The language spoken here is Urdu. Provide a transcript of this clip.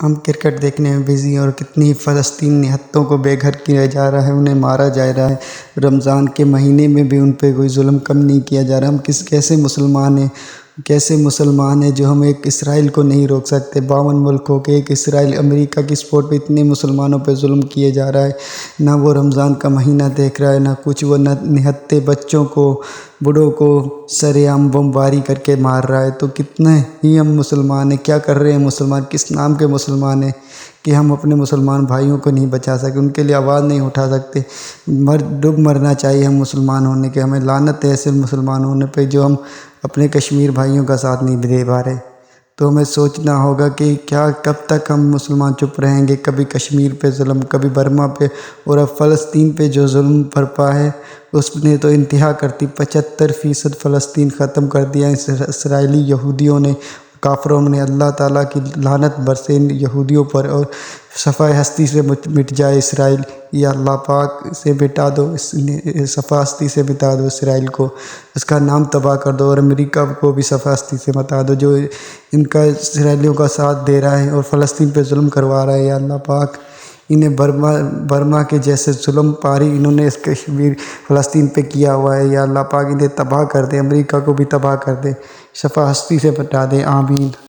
ہم کرکٹ دیکھنے میں بزی ہیں اور کتنی فلسطین نہتوں کو بے گھر کیا جا رہا ہے، انہیں مارا جا رہا ہے۔ رمضان کے مہینے میں بھی ان پہ کوئی ظلم کم نہیں کیا جا رہا۔ ہم کیسے مسلمان ہیں جو ہم ایک اسرائیل کو نہیں روک سکتے؟ 52 ملکوں کے ایک اسرائیل، امریکہ کی سپورٹ پہ اتنے مسلمانوں پہ ظلم کیے جا رہا ہے۔ نہ وہ رمضان کا مہینہ دیکھ رہا ہے، نہ کچھ۔ وہ نہتے بچوں کو، بوڑھوں کو سر عام بمباری کر کے مار رہا ہے۔ تو کتنے ہی ہم مسلمان ہیں، کیا کر رہے ہیں مسلمان، کس نام کے مسلمان ہیں کہ ہم اپنے مسلمان بھائیوں کو نہیں بچا سکتے، ان کے لیے آواز نہیں اٹھا سکتے؟ ڈب مرنا چاہیے ہم مسلمان ہونے کے۔ ہمیں لعنت ہے ایسے مسلمان ہونے پہ جو ہم اپنے کشمیر بھائیوں کا ساتھ نہیں دے پا رہے۔ تو ہمیں سوچنا ہوگا کہ کب تک ہم مسلمان چپ رہیں گے؟ کبھی کشمیر پہ ظلم، کبھی برما پہ، اور اب فلسطین پہ جو ظلم برپا ہے اس نے تو انتہا کرتی۔ 75% فلسطین ختم کر دیا اسرائیلی یہودیوں نے، کافروں نے۔ اللہ تعالیٰ کی لعنت برسے ان یہودیوں پر اور صفحہ ہستی سے مٹ جائے اسرائیل۔ یا اللہ پاک سے مٹا دو، صفحہ ہستی سے مٹا دو اسرائیل کو، اس کا نام تباہ کر دو، اور امریکہ کو بھی صفحہ ہستی سے مٹا دو جو ان کا اسرائیلیوں کا ساتھ دے رہا ہے اور فلسطین پہ ظلم کروا رہا ہے۔ یا اللہ پاک انہیں برما کے جیسے ظلم پاری انہوں نے اس کشمیر فلسطین پہ کیا ہوا ہے، یا اللہ پاک انہیں تباہ کر دے، امریکہ کو بھی تباہ کر دے، صفحہ ہستی سے مٹا دے۔ آمین۔